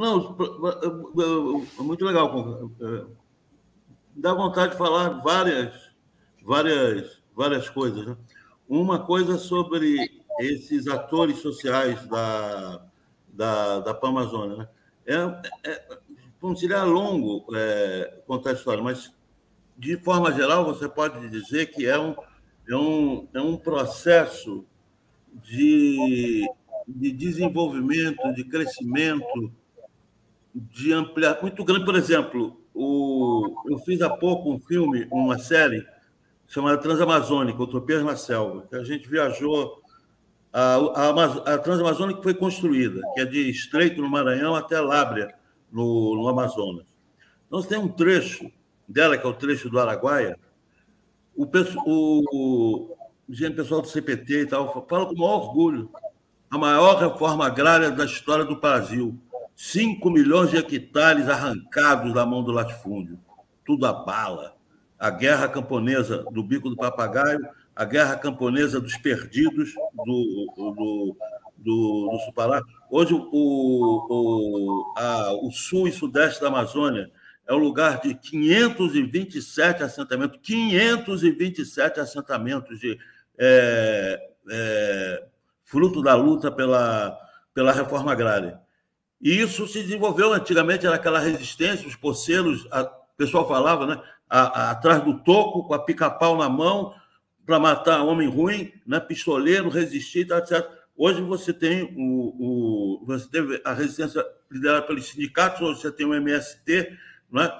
Não, muito legal. Dá vontade de falar várias coisas, né? Uma coisa sobre esses atores sociais da Amazônia, né? Seria longo contar a história, mas, de forma geral, você pode dizer que é um processo de desenvolvimento, de crescimento, de ampliar muito grande. Por exemplo, eu fiz há pouco um filme, uma série chamada Transamazônica, Utopias na Selva, que a gente viajou a Transamazônica foi construída, que é de Estreito, no Maranhão, até Lábrea, no Amazonas. Então, você tem um trecho dela, que é o trecho do Araguaia. O pessoal do CPT e tal fala com o maior orgulho: a maior reforma agrária da história do Brasil. 5 milhões de hectares arrancados da mão do latifúndio. Tudo a bala. A guerra camponesa do Bico do Papagaio, a guerra camponesa dos perdidos do Supará. Hoje, o sul e sudeste da Amazônia é o lugar de 527 assentamentos, 527 assentamentos fruto da luta pela reforma agrária. E isso se desenvolveu antigamente, era aquela resistência, os poceiros, o pessoal falava, né, atrás do toco, com a pica-pau na mão, para matar homem ruim, né, pistoleiro, resistir, etc. Hoje você tem você teve a resistência liderada pelos sindicatos, hoje você tem o MST, né,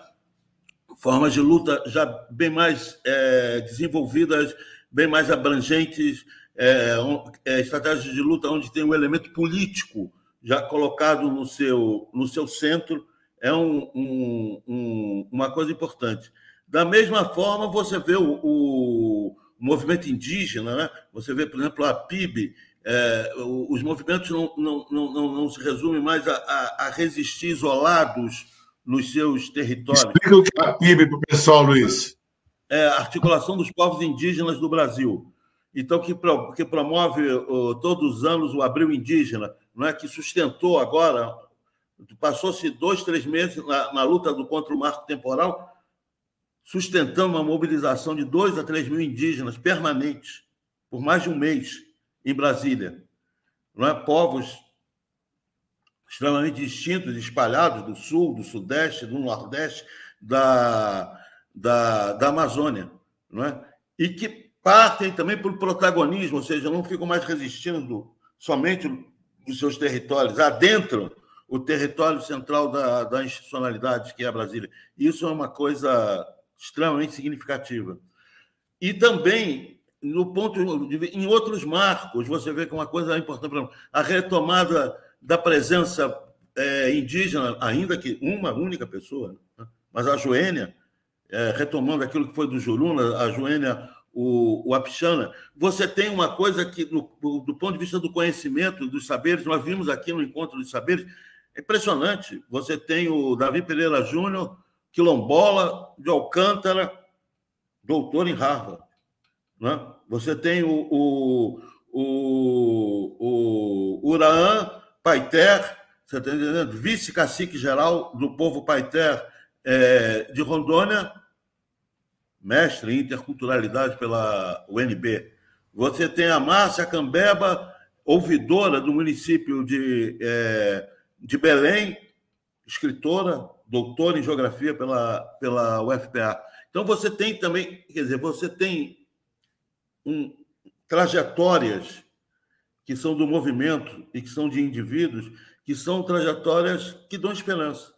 formas de luta já bem mais desenvolvidas, bem mais abrangentes, estratégias de luta onde tem um elemento político já colocado no seu centro, é uma coisa importante. Da mesma forma, você vê o movimento indígena, né? Você vê, por exemplo, a PIB, os movimentos não se resumem mais a resistir isolados nos seus territórios. Explica o que é a PIB para o pessoal, Luiz. A Articulação dos Povos Indígenas do Brasil. Então, que promove todos os anos o Abril Indígena, não é? Que sustentou agora, passou-se 2, 3 meses na luta contra o marco temporal, sustentando uma mobilização de 2 a 3 mil indígenas permanentes, por mais de um mês, em Brasília. Não é? Povos extremamente distintos, espalhados do sul, do sudeste, do nordeste, da Amazônia. Não é? E que partem também pelo protagonismo, ou seja, não ficam mais resistindo somente dos seus territórios, adentram o território central da institucionalidade, que é a Brasília. Isso é uma coisa extremamente significativa. E também, em outros marcos, você vê que uma coisa importante, por exemplo, a retomada da presença indígena, ainda que uma única pessoa, né? Mas a Joênia, retomando aquilo que foi do Juruna, a Joênia, o Apixana, você tem uma coisa que, do ponto de vista do conhecimento, dos saberes, nós vimos aqui no Encontro dos Saberes, é impressionante. Você tem o Davi Pereira Júnior, quilombola de Alcântara, doutor em Harvard. Né? Você tem o Uraã Paiter, você está entendendo? Vice-cacique-geral do povo Paiter de Rondônia, mestre em interculturalidade pela UNB. Você tem a Márcia Cambeba, ouvidora do município de Belém, escritora, doutora em geografia pela UFPA. Então, você tem também, quer dizer, você tem trajetórias que são do movimento e que são de indivíduos, que são trajetórias que dão esperança,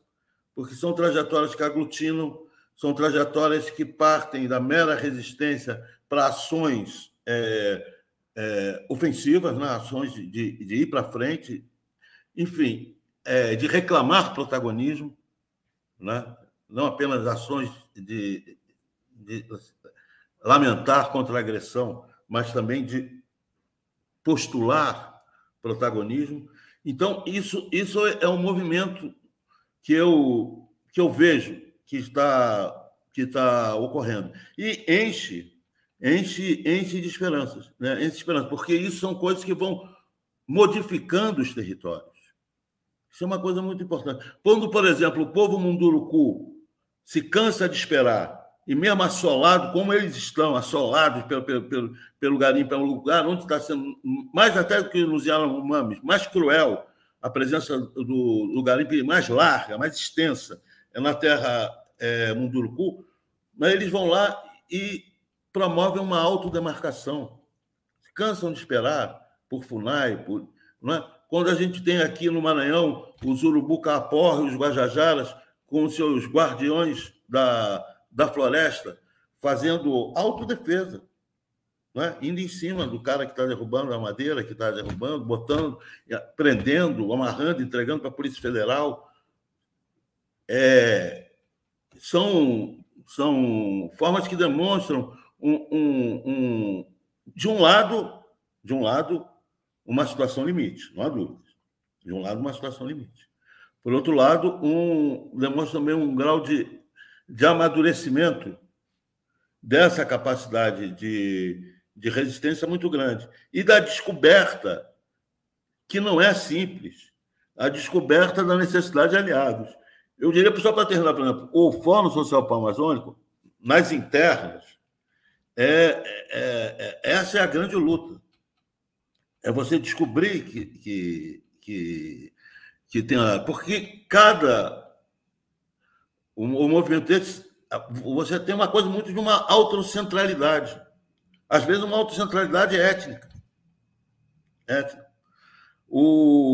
porque são trajetórias que aglutinam, são trajetórias que partem da mera resistência para ações ofensivas, né? Ações de ir para frente, enfim, de reclamar protagonismo, né? Não apenas ações de lamentar contra a agressão, mas também de postular protagonismo. Então, isso é um movimento que eu vejo que está ocorrendo. E enche de esperanças, né? Enche de esperanças, porque isso são coisas que vão modificando os territórios. Isso é uma coisa muito importante. Quando, por exemplo, o povo Munduruku se cansa de esperar, e mesmo assolado, como eles estão, assolados pelo garimpo, pelo lugar onde está sendo, mais até do que nos Yanomamis, mais cruel, a presença do garimpo mais larga, mais extensa, é na terra Munduruku, mas eles vão lá e promovem uma autodemarcação. Se cansam de esperar por FUNAI, não é? Quando a gente tem aqui no Maranhão os Urubu-Caporra e os Guajajaras com os seus guardiões da floresta fazendo autodefesa, não é? Indo em cima do cara que está derrubando a madeira, que está derrubando, botando, prendendo, amarrando, entregando para a Polícia Federal. São formas que demonstram, de um lado, uma situação limite, não há dúvida. De um lado, uma situação limite. Por outro lado, demonstra também um grau de amadurecimento dessa capacidade de resistência muito grande. E da descoberta, que não é simples, a descoberta da necessidade de aliados. Eu diria, só para terminar, por exemplo, o Fórum Social Pan-Amazônico, nas internas, essa é a grande luta. É você descobrir que tem... Porque o movimento desse, você tem uma coisa muito de uma autocentralidade. Às vezes, uma autocentralidade étnica.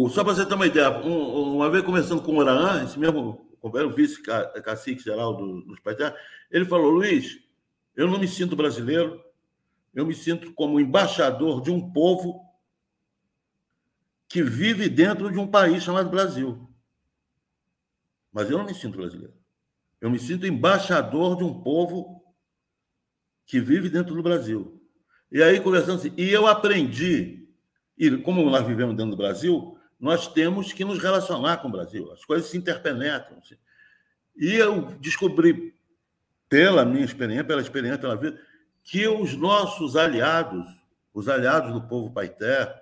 Só para você ter uma ideia, uma vez conversando com o Oraã, esse mesmo, era o vice-cacique geral dos Paiteás, ele falou: Luiz, eu não me sinto brasileiro, eu me sinto como embaixador de um povo que vive dentro de um país chamado Brasil. Mas eu não me sinto brasileiro. Eu me sinto embaixador de um povo que vive dentro do Brasil. E aí, conversando assim, e eu aprendi, e como nós vivemos dentro do Brasil, nós temos que nos relacionar com o Brasil. As coisas se interpenetram. Assim. E eu descobri, pela minha experiência, pela vida, que os nossos aliados, os aliados do povo Paité,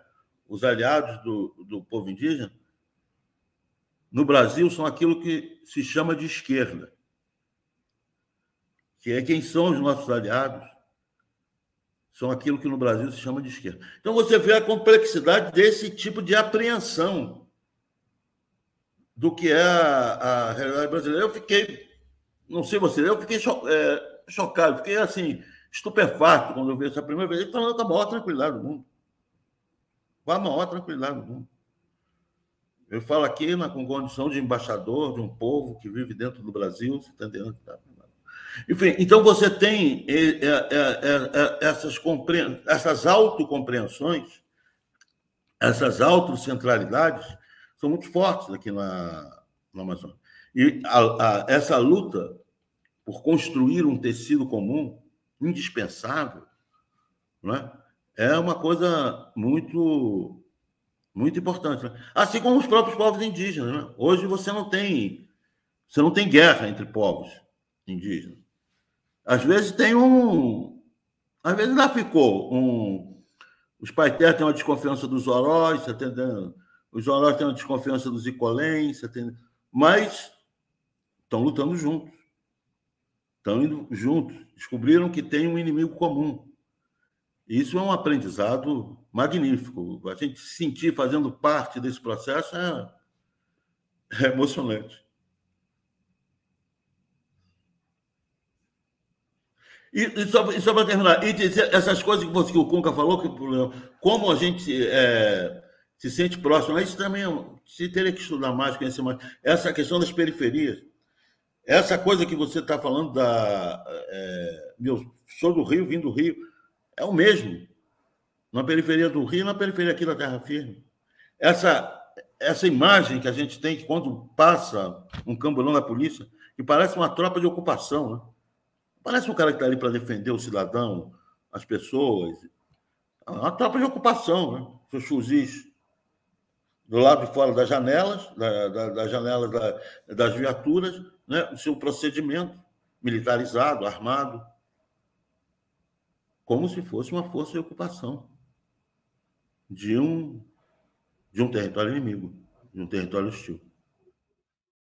os aliados do povo indígena, no Brasil, são aquilo que se chama de esquerda, que é quem são os nossos aliados, são aquilo que no Brasil se chama de esquerda. Então, você vê a complexidade desse tipo de apreensão do que é a realidade brasileira. Eu fiquei, não sei você, eu fiquei chocado, fiquei assim, estupefato quando eu vi essa primeira vez, ele falando com a maior tranquilidade do mundo. Com a maior tranquilidade do mundo. Eu falo aqui com condição de embaixador de um povo que vive dentro do Brasil, você está entendendo? Enfim, então você tem essas autocompreensões, essas autocentralidades são muito fortes aqui na Amazônia. E essa luta por construir um tecido comum indispensável, não é? É uma coisa muito, muito importante. Né? Assim como os próprios povos indígenas. Né? Hoje você não tem guerra entre povos indígenas. Às vezes tem às vezes lá ficou os Paité têm uma desconfiança dos Oróis, você tá entendendo? Os Oróis têm uma desconfiança dos Icolém, você tá entendendo? Mas estão lutando juntos. Estão indo juntos. Descobriram que tem um inimigo comum. Isso é um aprendizado magnífico. A gente se sentir fazendo parte desse processo é emocionante. E só para terminar, e dizer essas coisas que o Cunca falou, que como a gente se sente próximo, isso também se teria que estudar mais, conhecer mais. Essa questão das periferias. Essa coisa que você está falando sou do Rio, vim do Rio, é o mesmo. Na periferia do Rio e na periferia aqui da Terra Firme. Essa imagem que a gente tem que quando passa um camburão da polícia, que parece uma tropa de ocupação, né? Parece um cara que está ali para defender o cidadão, as pessoas. É uma tropa de ocupação, né? Seus fuzis do lado de fora das janelas, das janelas das viaturas, né? O seu procedimento militarizado, armado, como se fosse uma força de ocupação de um território inimigo, de um território hostil.